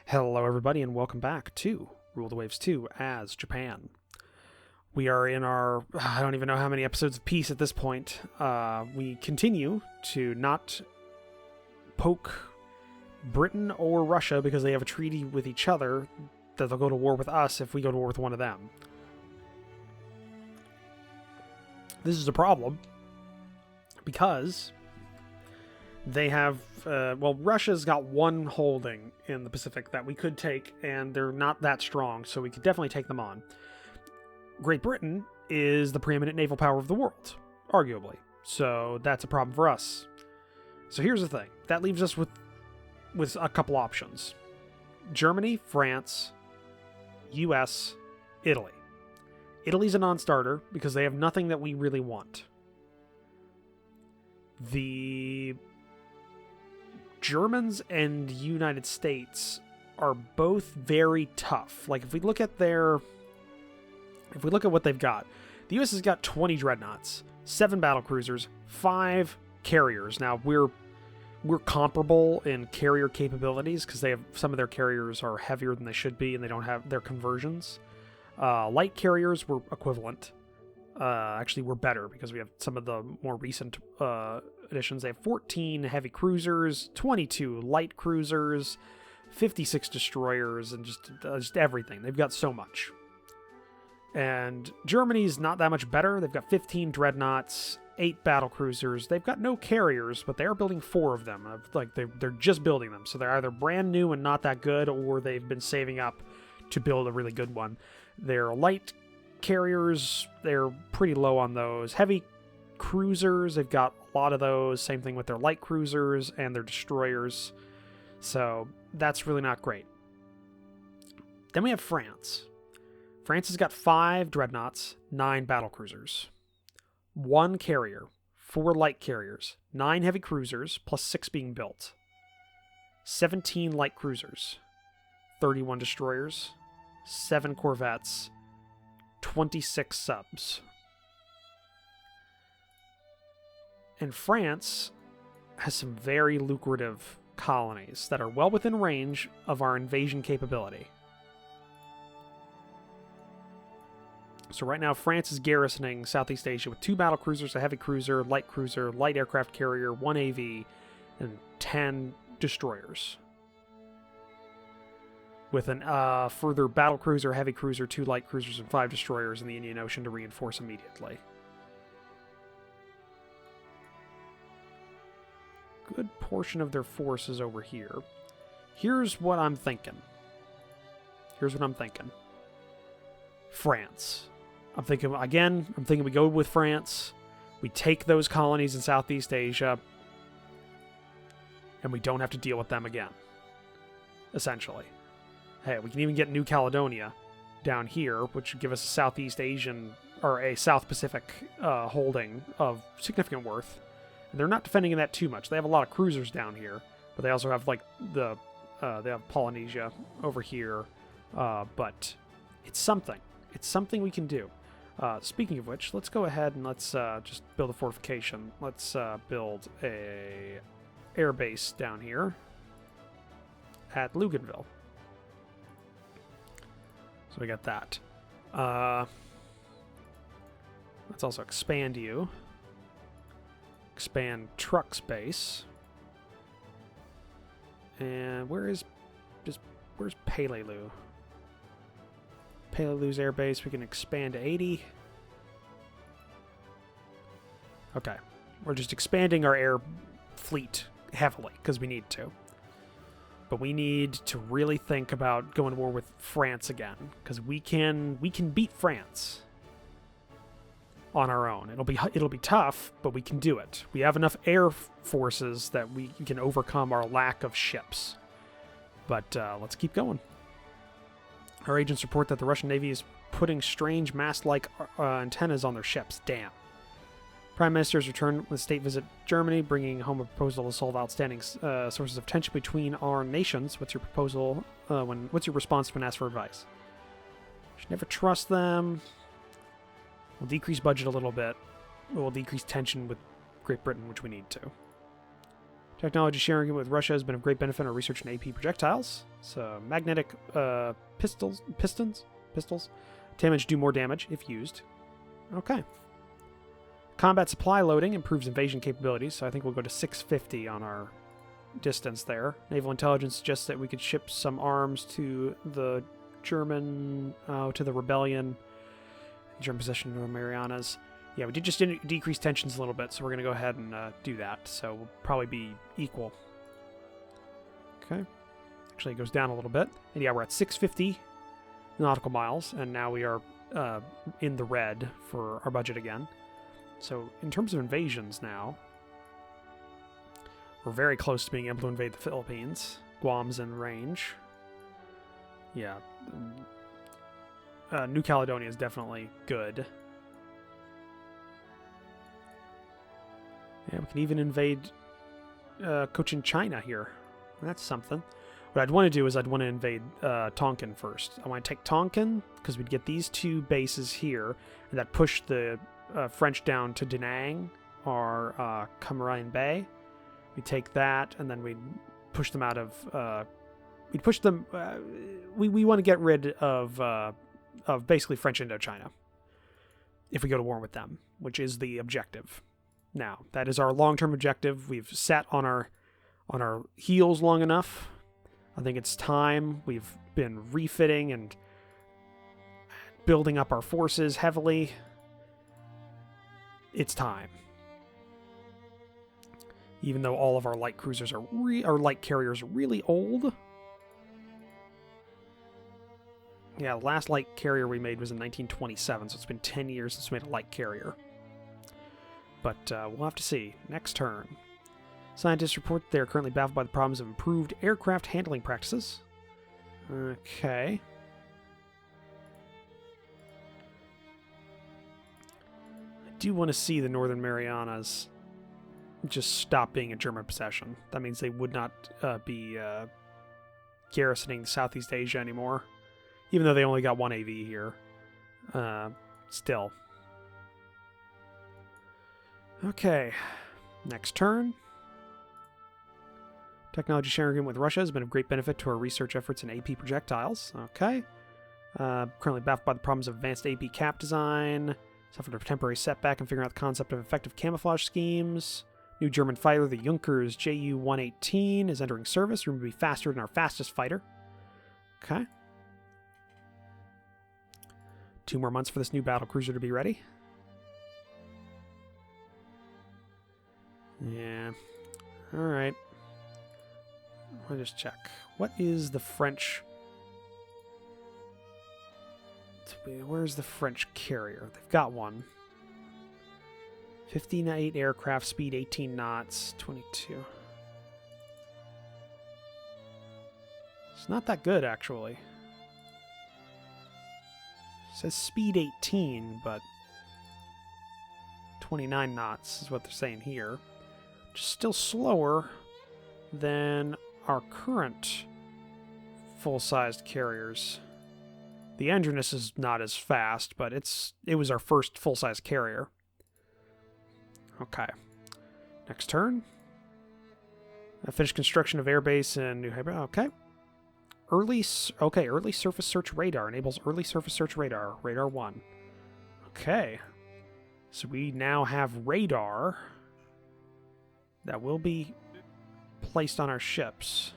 Hello, everybody, and welcome back to Rule the Waves 2 as Japan. We are in our, I don't even know how many episodes of peace at this point. We continue to not poke Britain or Russia because they have a treaty with each other that they'll go to war with us if we go to war with one of them. This is a problem because they have, Russia's got one holding in the Pacific that we could take, and they're not that strong, so we could definitely take them on. Great Britain is the preeminent naval power of the world, arguably, so that's a problem for us. So here's the thing. That leaves us with a couple options. Germany, France, US, Italy. Italy's a non-starter because they have nothing that we really want. The Germans and United States are both very tough. Like, if we look at what they've got, the US has got 20 dreadnoughts, 7 battlecruisers, 5 carriers. Now, we're comparable in carrier capabilities because they have some of their carriers are heavier than they should be, and they don't have their conversions. Light carriers were equivalent. Actually, we're better because we have some of the more recent additions. They have 14 heavy cruisers, 22 light cruisers, 56 destroyers, and just everything. They've got so much. And Germany's not that much better. They've got 15 dreadnoughts, 8 battle cruisers. They've got no carriers, but they are building 4 of them. They're just building them, so they're either brand new and not that good, or they've been saving up to build a really good one. They're light carriers, they're pretty low on those. Heavy cruisers, they've got a lot of those. Same thing with their light cruisers and their destroyers. So that's really not great. Then we have France. France has got 5 dreadnoughts, 9 battle cruisers, 1 carrier, 4 light carriers, 9 heavy cruisers, plus 6 being built, 17 light cruisers, 31 destroyers, 7 corvettes, 26 subs. And France has some very lucrative colonies that are well within range of our invasion capability. So right now, France is garrisoning Southeast Asia with 2 battle cruisers, a heavy cruiser, light aircraft carrier, 1 AV, and 10 destroyers. With a further battle cruiser, heavy cruiser, 2 light cruisers, and 5 destroyers in the Indian Ocean to reinforce immediately. Good portion of their force is over here. Here's what I'm thinking. France. I'm thinking we go with France. We take those colonies in Southeast Asia, and we don't have to deal with them again, essentially. Hey, we can even get New Caledonia down here, which would give us a Southeast Asian, or a South Pacific holding of significant worth. And they're not defending that too much. They have a lot of cruisers down here, but they also have, they have Polynesia over here. But it's something. It's something we can do. Speaking of which, let's go ahead and let's just build a fortification. Let's build a air base down here at Luganville. So we got that. Let's also expand you. Expand truck space. And where's Peleliu? Peleliu's air base, we can expand to 80. Okay. We're just expanding our air fleet heavily because we need to. But we need to really think about going to war with France again, because we can beat France on our own. It'll be tough, but we can do it. We have enough air forces that we can overcome our lack of ships. But let's keep going. Our agents report that the Russian Navy is putting strange mast-like antennas on their ships. Damn. Prime Minister has returned with a state visit to Germany, bringing home a proposal to solve outstanding sources of tension between our nations. What's your proposal? What's your response when asked for advice? Should never trust them. We'll decrease budget a little bit. We'll decrease tension with Great Britain, which we need to. Technology sharing with Russia has been of great benefit in our research in AP projectiles. So magnetic pistons. Damage do more damage if used. Okay. Combat supply loading improves invasion capabilities, so I think we'll go to 650 on our distance there. Naval intelligence suggests that we could ship some arms to the German, to the rebellion. German possession of the Marianas. Yeah, we did just decrease tensions a little bit, so we're going to go ahead and do that. So we'll probably be equal. Okay. Actually, it goes down a little bit. And yeah, we're at 650 nautical miles, and now we are in the red for our budget again. So in terms of invasions now, we're very close to being able to invade the Philippines. Guam's in range. Yeah. New Caledonia is definitely good. Yeah, we can even invade Cochin China here. That's something. What I'd want to do is I'd want to invade Tonkin first. I want to take Tonkin because we'd get these two bases here, and that push the French down to Da Nang or Cameroon Bay. We take that, and then we'd push them out of. We'd push them. We want to get rid of basically French Indochina if we go to war with them, which is the objective. Now, that is our long-term objective. We've sat on our heels long enough. I think it's time. We've been refitting and building up our forces heavily. It's time. Even though all of our light cruisers are our light carriers are really old. Yeah, the last light carrier we made was in 1927, so it's been 10 years since we made a light carrier. But we'll have to see. Next turn. Scientists report they are currently baffled by the problems of improved aircraft handling practices. Okay. I do want to see the Northern Marianas just stop being a German possession. That means they would not be garrisoning Southeast Asia anymore. Even though they only got one AV here. Still. Okay. Next turn. Technology sharing agreement with Russia has been of great benefit to our research efforts in AP projectiles. Okay. Currently baffled by the problems of advanced AP cap design. Suffered a temporary setback in figuring out the concept of effective camouflage schemes. New German fighter, the Junkers Ju-118, is entering service. Room to be faster than our fastest fighter. Okay. 2 more months for this new battle cruiser to be ready. Yeah. Alright. I'll just check. What is the French... Where's the French carrier? They've got one. 58 aircraft, speed 18 knots, 22. It's not that good, actually. It says speed 18, but 29 knots is what they're saying here. Which is still slower than our current full-sized carriers. The Endriness is not as fast, but it was our first full-size carrier. Okay. Next turn. Finished construction of airbase in New Hampshire. Okay. Early surface search radar. Enables early surface search radar. Radar 1. Okay. So we now have radar that will be placed on our ships.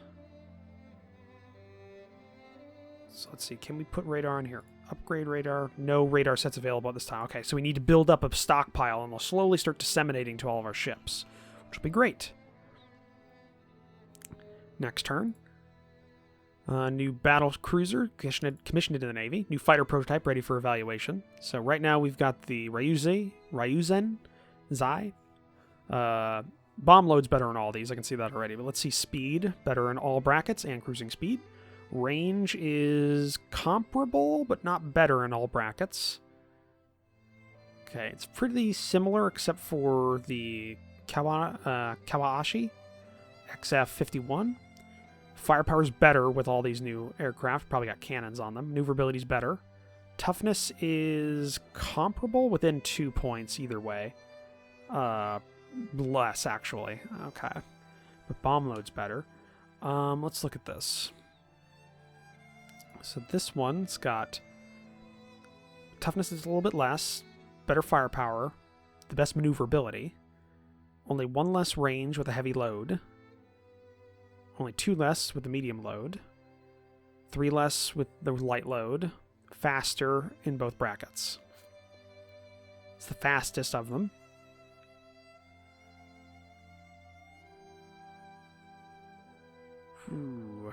So let's see. Can we put radar in here? Upgrade radar. No radar sets available at this time. Okay, so we need to build up a stockpile, and we'll slowly start disseminating to all of our ships, which will be great. Next turn. New battle cruiser commissioned into the Navy. New fighter prototype ready for evaluation. So right now we've got the Ryuzen Zai. Bomb load's better in all these. I can see that already. But let's see speed. Better in all brackets and cruising speed. Range is comparable, but not better in all brackets. Okay, it's pretty similar except for the Kawashi XF-51. Firepower's better with all these new aircraft. Probably got cannons on them. Maneuverability's better. Toughness is comparable within 2 points either way. Less, actually. Okay. but bomb load's better. Let's look at this. So this one's got toughness is a little bit less, better firepower, the best maneuverability, only 1 less range with a heavy load, only 2 less with the medium load, 3 less with the light load, faster in both brackets. It's the fastest of them. Ooh.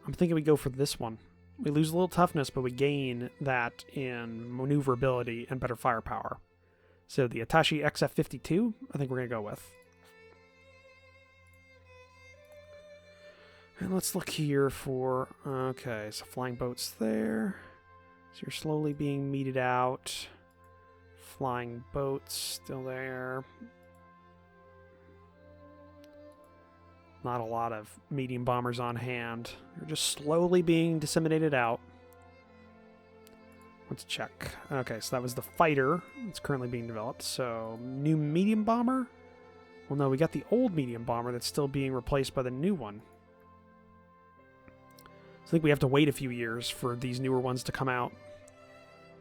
I'm thinking we go for this one. We lose a little toughness, but we gain that in maneuverability and better firepower. So the Atashi XF52, I think we're going to go with. And let's look here for... Okay, so flying boats there. So you're slowly being meted out. Flying boats still there. Not a lot of medium bombers on hand. They're just slowly being disseminated out. Let's check. Okay, so that was the fighter. It's currently being developed. So, new medium bomber? Well, no, we got the old medium bomber that's still being replaced by the new one. So I think we have to wait a few years for these newer ones to come out.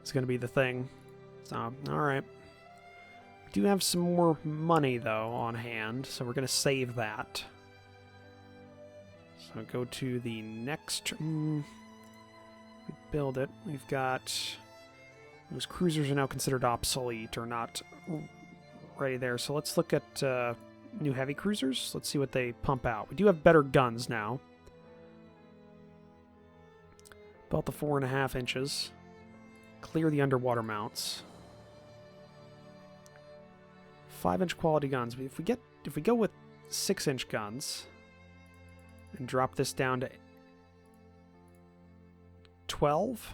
It's going to be the thing. So, alright. We do have some more money, though, on hand, so we're going to save that. So go to the next... we build it. We've got... Those cruisers are now considered obsolete, or not ready there. So let's look at new heavy cruisers. Let's see what they pump out. We do have better guns now. About the 4.5 inches. Clear the underwater mounts. 5-inch quality guns. If we go with 6-inch guns and drop this down to 12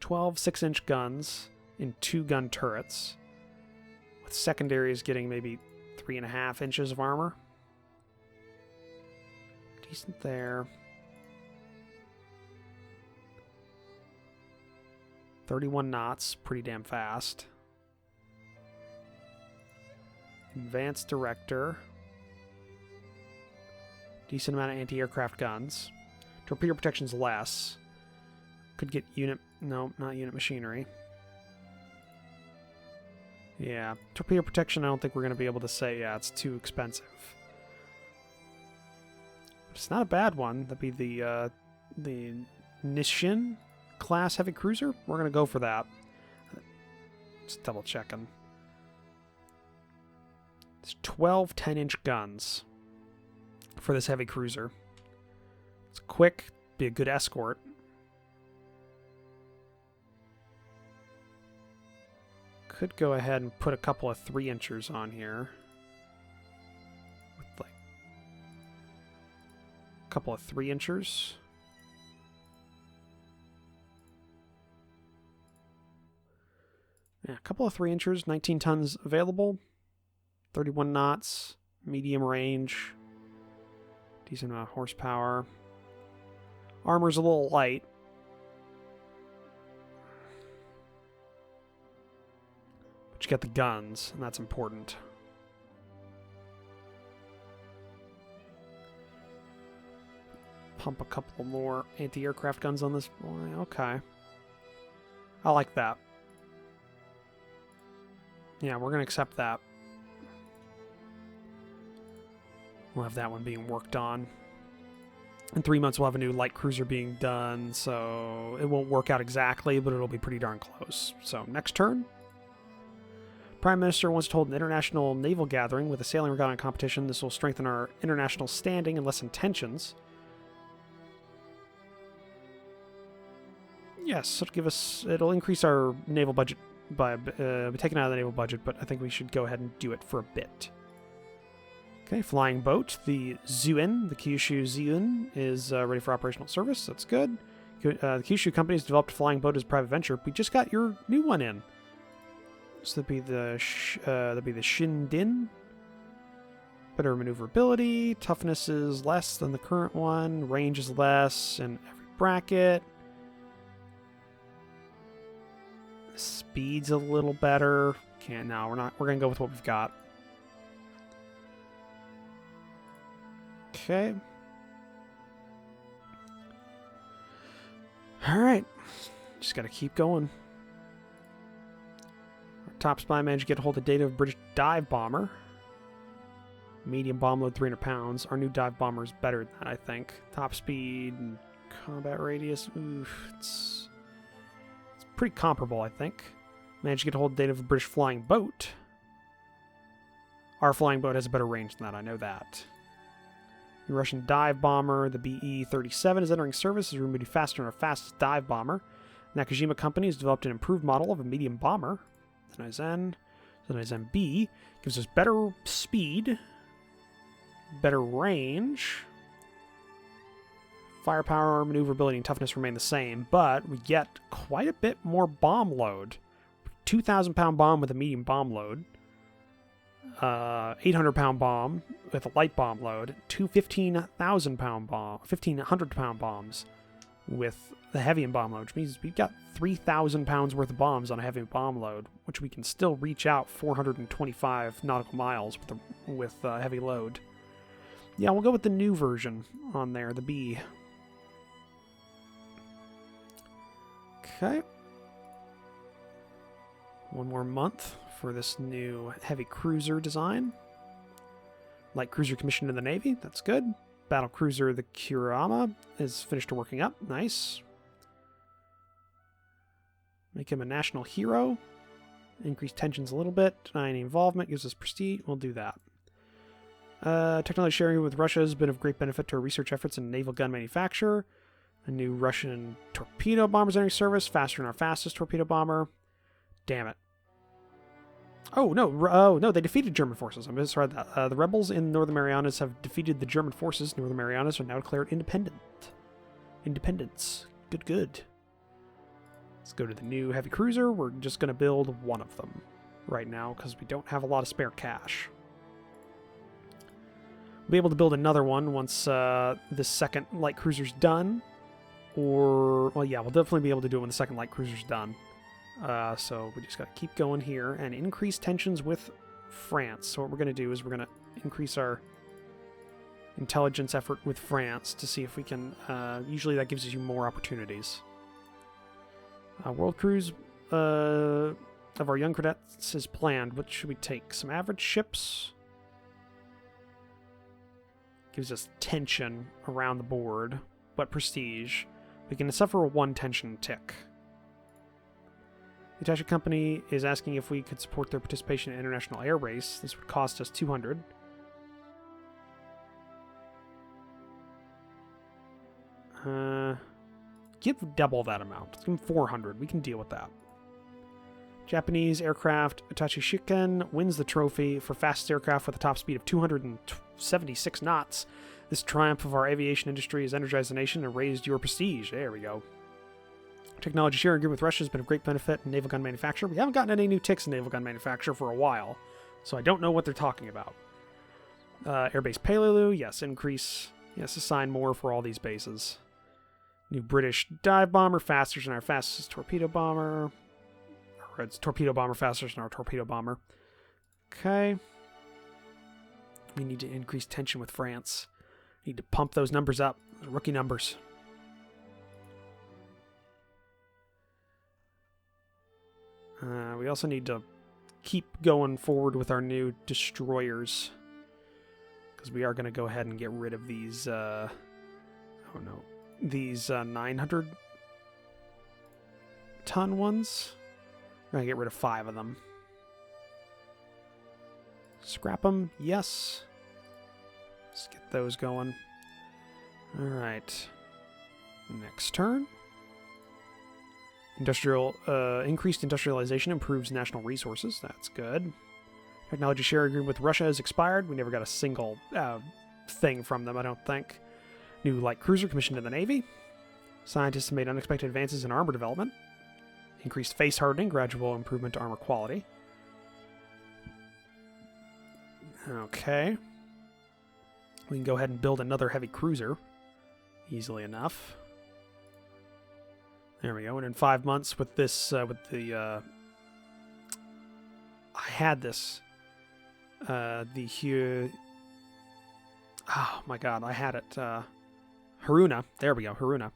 6-inch guns in 2 gun turrets, with secondaries getting maybe 3.5 inches of armor. Decent there. 31 knots, pretty damn fast. Advanced director. Decent amount of anti-aircraft guns. Torpedo protection's less. Could get unit... No, not unit machinery. Yeah, torpedo protection I don't think we're going to be able to say, yeah, it's too expensive. But it's not a bad one. That'd be the Nishin class heavy cruiser. We're going to go for that. Just double checking. It's 12 10-inch guns for this heavy cruiser. It's quick, be a good escort. Could go ahead and put a couple of 3-inchers on here. With like a couple of 3-inchers. Yeah, a couple of 3-inchers, 19 tons available. 31 knots, medium range. Decent amount of horsepower. Armor's a little light. But you get the guns, and that's important. Pump a couple more anti-aircraft guns on this boy. Okay. I like that. Yeah, we're going to accept that. We'll have that one being worked on. In 3 months, we'll have a new light cruiser being done, so it won't work out exactly, but it'll be pretty darn close. So, next turn. Prime Minister wants to hold an international naval gathering with a sailing regatta competition. This will strengthen our international standing and lessen tensions. Yes, it'll increase our naval budget by taken out of the naval budget, but I think we should go ahead and do it for a bit. Okay, flying boat. The Zuen, the Kyushu Zuen, is ready for operational service. That's good. The Kyushu company has developed a flying boat as a private venture. We just got your new one in. So that'd be the Shindin. Better maneuverability. Toughness is less than the current one. Range is less in every bracket. Speed's a little better. can't. No, we're not. We're gonna go with what we've got. Okay. All right. Just gotta keep going. Our top spy managed to get a hold of data of British dive bomber. Medium bomb load, 300 pounds. Our new dive bomber is better than that, I think. Top speed and combat radius. Oof, it's pretty comparable, I think. Managed to get a hold of data of a British flying boat. Our flying boat has a better range than that, I know that. The Russian dive bomber, the BE-37, is entering service as rumored to be faster than our fastest dive bomber. Nakajima Company has developed an improved model of a medium bomber. Zen B gives us better speed, better range. Firepower, maneuverability, and toughness remain the same, but we get quite a bit more bomb load. 2,000-pound bomb with a medium bomb load. 800-pound bomb with a light bomb load. Two 1,500-pound bombs with the heavy bomb load, which means we've got 3,000 pounds worth of bombs on a heavy bomb load, which we can still reach out 425 nautical miles with heavy load. Yeah, we'll go with the new version on there, the B. Okay. One more month for this new heavy cruiser design. Light cruiser commissioned in the Navy. That's good. Battle cruiser, the Kurama, is finished working up. Nice. Make him a national hero. Increase tensions a little bit. Deny any involvement. Gives us prestige. We'll do that. Technology sharing with Russia has been of great benefit to our research efforts in naval gun manufacture. A new Russian torpedo bomber is entering service. Faster than our fastest torpedo bomber. Damn it. Oh, no, they defeated German forces. I misread that. The rebels in Northern Marianas have defeated the German forces. Northern Marianas are now declared independence. Good. Let's go to the new heavy cruiser. We're just going to build one of them right now because we don't have a lot of spare cash. We'll be able to build another one once this second light cruiser's done. Or, well, yeah, we'll definitely be able to do it when the second light cruiser's done. So we just got to keep going here and increase tensions with France. So what we're going to do is we're going to increase our intelligence effort with France to see if we can... usually that gives you more opportunities. World cruise of our young cadets is planned. What should we take? Some average ships? Gives us tension around the board, but prestige. We can suffer a 1 tension tick. The Attaché Company is asking if we could support their participation in international air race. This would cost us 200. Give double that amount. Let's give them 400. We can deal with that. Japanese aircraft Attaché Shiken wins the trophy for fastest aircraft with a top speed of 276 knots. This triumph of our aviation industry has energized the nation and raised your prestige. There we go. Technology sharing agreement with Russia has been of great benefit in naval gun manufacture. We haven't gotten any new ticks in naval gun manufacture for a while, so I don't know what they're talking about. Airbase Peleliu, yes, increase. Yes, assign more for all these bases. New British dive bomber, faster than our fastest torpedo bomber. Or it's torpedo bomber faster than our torpedo bomber. Okay. We need to increase tension with France. Need to pump those numbers up. Rookie numbers. We also need to keep going forward with our new destroyers. Because we are going to go ahead and get rid of these, these 900-ton ones. We're going to get rid of 5 of them. Scrap them, yes. Let's get those going. Alright. Next turn. Increased industrialization improves national resources. That's good. Technology share agreement with Russia has expired. We never got a single thing from them, I don't think. New light cruiser commissioned in the Navy. Scientists have made unexpected advances in armor development. Increased face hardening, gradual improvement to armor quality. Okay. We can go ahead and build another heavy cruiser. Easily enough. There we go. And in 5 months with this, I had this. Oh my god, I had it. Haruna. There we go, Haruna.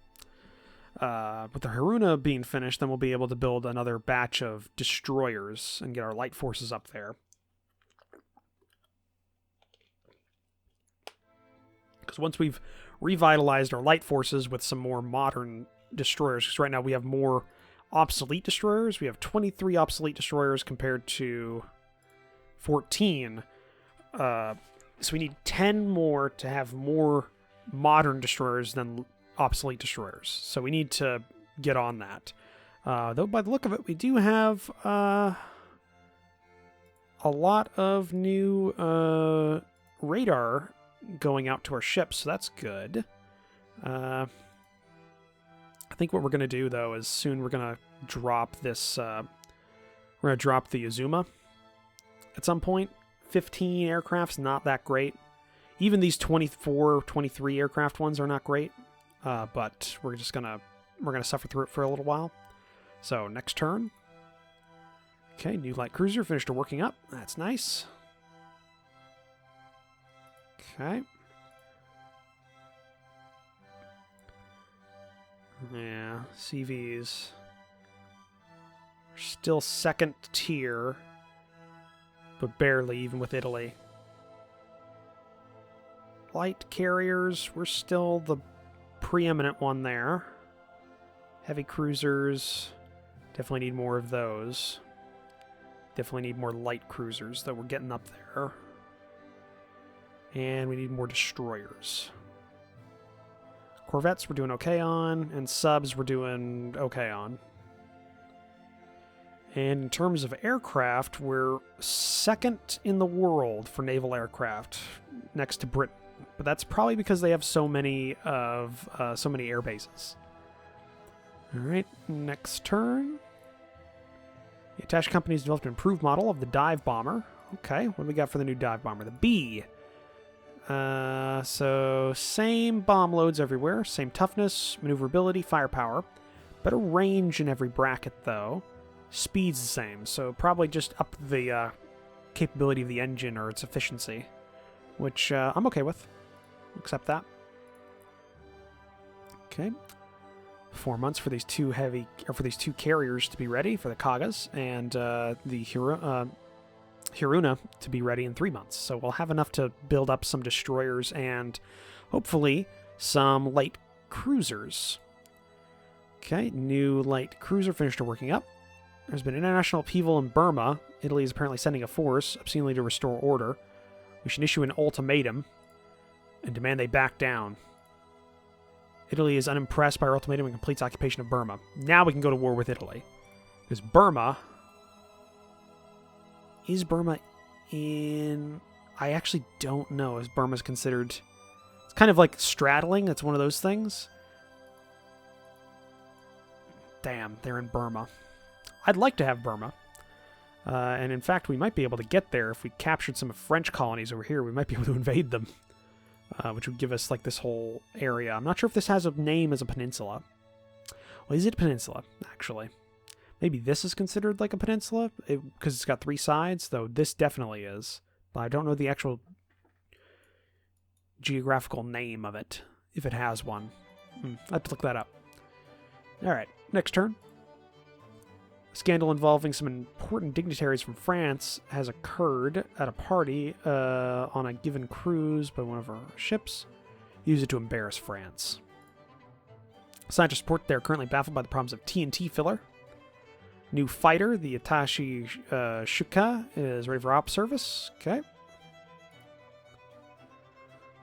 With the Haruna being finished, then we'll be able to build another batch of destroyers and get our light forces up there. Because once we've revitalized our light forces with some more modern destroyers, because right now we have more obsolete destroyers. We have 23 obsolete destroyers compared to 14. So we need 10 more to have more modern destroyers than obsolete destroyers. So we need to get on that. Though by the look of it, we do have a lot of new radar going out to our ships, so that's good. I think what we're going to do, though, is soon we're going to drop this... we're going to drop the Azuma at some point. 15 aircraft's not that great. Even these 24, 23 aircraft ones are not great. But we're just going to... we're going to suffer through it for a little while. So, next turn. Okay, new light cruiser finished her working up. That's nice. Okay. Yeah, CVs are still second tier, but barely, even with Italy. Light carriers, we're still the preeminent one there. Heavy cruisers, definitely need more of those. Definitely need more light cruisers, though we're getting up there. And we need more destroyers. Corvettes we're doing okay on, and subs we're doing okay on. And in terms of aircraft, we're second in the world for naval aircraft, next to Britain. But that's probably because they have so many air bases. All right, next turn. The attaché company has developed an improved model of the dive bomber. Okay, what do we got for the new dive bomber? The B. So same bomb loads everywhere, same toughness, maneuverability, firepower. Better range in every bracket, though. Speed's the same, so probably just up the capability of the engine or its efficiency, which I'm okay with. Accept that. Okay. 4 months for these two carriers to be ready for the Kagas, and the Hiruna to be ready in 3 months. So we'll have enough to build up some destroyers and hopefully some light cruisers. Okay, new light cruiser finished her working up. There's been international upheaval in Burma. Italy is apparently sending a force, obscenely to restore order. We should issue an ultimatum and demand they back down. Italy is unimpressed by our ultimatum and completes occupation of Burma. Now we can go to war with Italy. Because Burma... Is Burma in... I actually don't know if Burma's considered... It's kind of like straddling. It's one of those things. Damn, they're in Burma. I'd like to have Burma. And in fact, we might be able to get there if we captured some French colonies over here. We might be able to invade them. Which would give us like this whole area. I'm not sure if this has a name as a peninsula. Well, is it a peninsula, actually? Maybe this is considered like a peninsula because it's got 3 sides, though this definitely is. But I don't know the actual geographical name of it, if it has one. I have to look that up. Alright, next turn. A scandal involving some important dignitaries from France has occurred at a party on a given cruise by one of our ships. Use it to embarrass France. Scientists report they're currently baffled by the problems of TNT filler. New fighter, the Attaché Shuka, is ready for op service. Okay.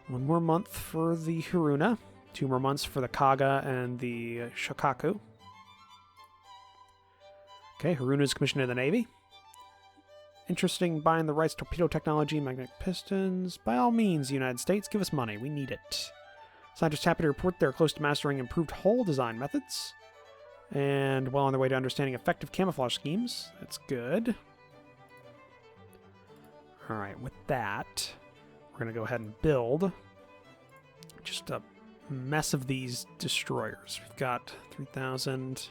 1 more month for the Hiruna. 2 more months for the Kaga and the Shokaku. Okay, Haruna is commissioned in the Navy. Interesting, buying the rights to torpedo technology, magnetic pistons. By all means, United States, give us money. We need it. Scientists happy to report they're close to mastering improved hull design methods. And well on their way to understanding effective camouflage schemes. That's good. Alright, with that, we're going to go ahead and build just a mess of these destroyers. We've got 3,000...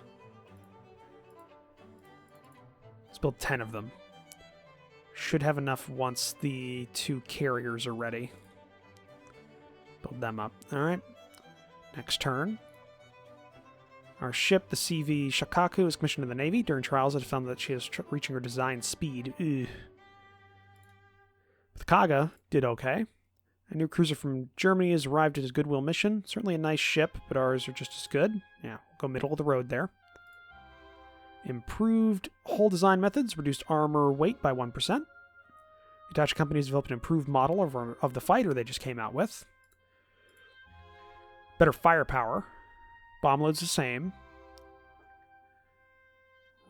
Let's build 10 of them. Should have enough once the 2 carriers are ready. Build them up. All right. Next turn. Our ship, the CV Shakaku, is commissioned to the Navy. During trials, it found that she is reaching her design speed. Ugh. The Kaga did okay. A new cruiser from Germany has arrived at his Goodwill mission. Certainly a nice ship, but ours are just as good. Yeah, we'll go middle of the road there. Improved hull design methods, reduced armor weight by 1%. The Hitachi company has developed an improved model of the fighter they just came out with. Better firepower. Bomb load's the same.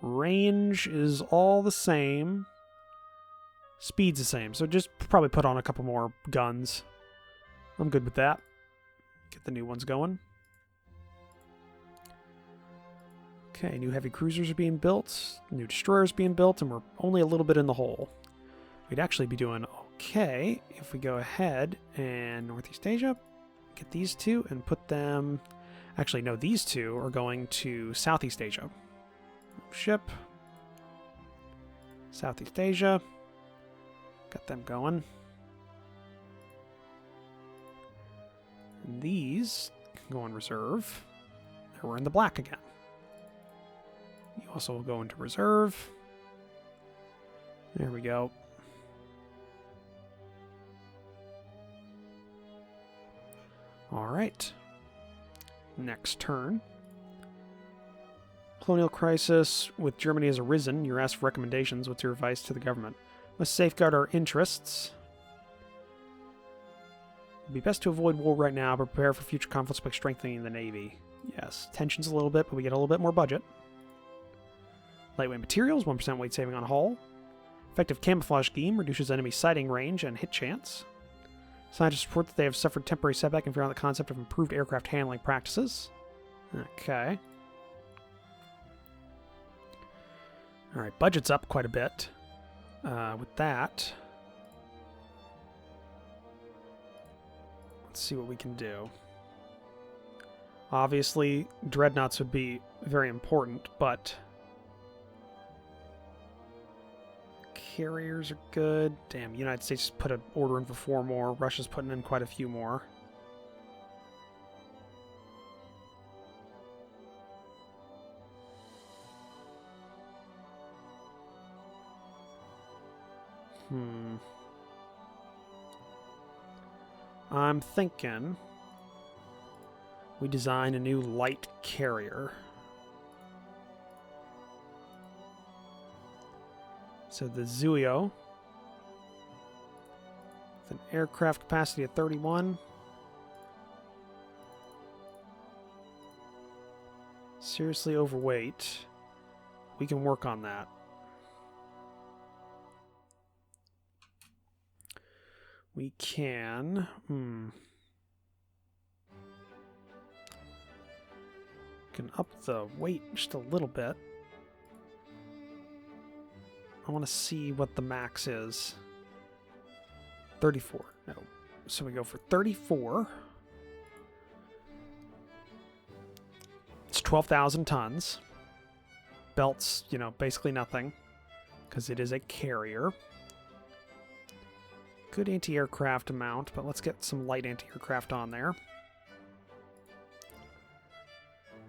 Range is all the same. Speed's the same, so just probably put on a couple more guns. I'm good with that. Get the new ones going. Okay, new heavy cruisers are being built, new destroyers being built, and we're only a little bit in the hole. We'd actually be doing okay if we go ahead and Northeast Asia, get these 2 and put them... Actually, no, these 2 are going to Southeast Asia. Ship. Southeast Asia. Got them going. And these can go on reserve. There we're in the black again. You also will go into reserve. There we go. All right. Next turn. Colonial crisis with Germany has arisen. You're asked for recommendations. What's your advice to the government? Must safeguard our interests. It'd be best to avoid war right now, but prepare for future conflicts by strengthening the Navy. Yes, tensions a little bit, but we get a little bit more budget. Lightweight materials, 1% weight saving on hull. Effective camouflage scheme, reduces enemy sighting range and hit chance. Scientists report that they have suffered temporary setback and figure out the concept of improved aircraft handling practices. Okay. Alright, budget's up quite a bit. With that, let's see what we can do. Obviously, dreadnoughts would be very important, but carriers are good. Damn, the United States put an order in for 4 more. Russia's putting in quite a few more. I'm thinking we design a new light carrier. So the Zuio, with an aircraft capacity of 31. Seriously overweight. We can work on that. We can... Can up the weight just a little bit. I want to see what the max is. 34. No. So we go for 34. It's 12,000 tons. Belts, you know, basically nothing. Because it is a carrier. Good anti-aircraft amount, but let's get some light anti-aircraft on there.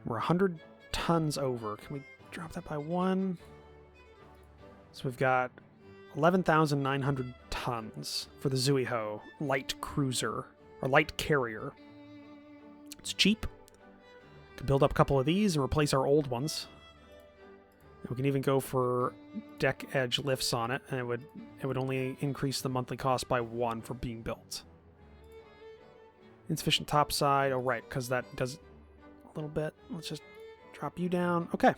We're 100 tons over. Can we drop that by 1? So we've got 11,900 tons for the Zuiho light cruiser, or light carrier. It's cheap. We can build up a couple of these and replace our old ones. And we can even go for deck edge lifts on it, and it would only increase the monthly cost by 1 for being built. Insufficient topside. Oh, right, because that does a little bit. Let's just drop you down. Okay.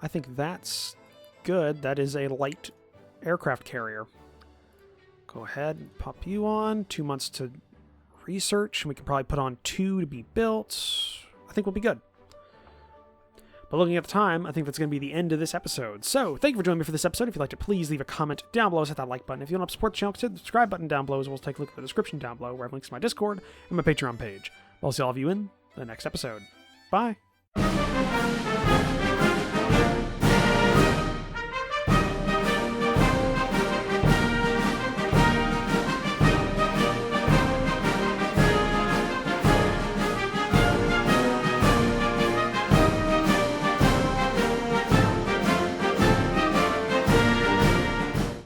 I think that's good. That is a light aircraft carrier. Go ahead and pop you on. 2 months to research, and we can probably put on 2 to be built. I think we'll be good. But looking at the time, I think that's going to be the end of this episode. So, thank you for joining me for this episode. If you liked it, please leave a comment down below. Hit that like button. If you want to support the channel, consider the subscribe button down below, as well as take a look at the description down below, where I have links to my Discord and my Patreon page. I'll see all of you in the next episode. Bye!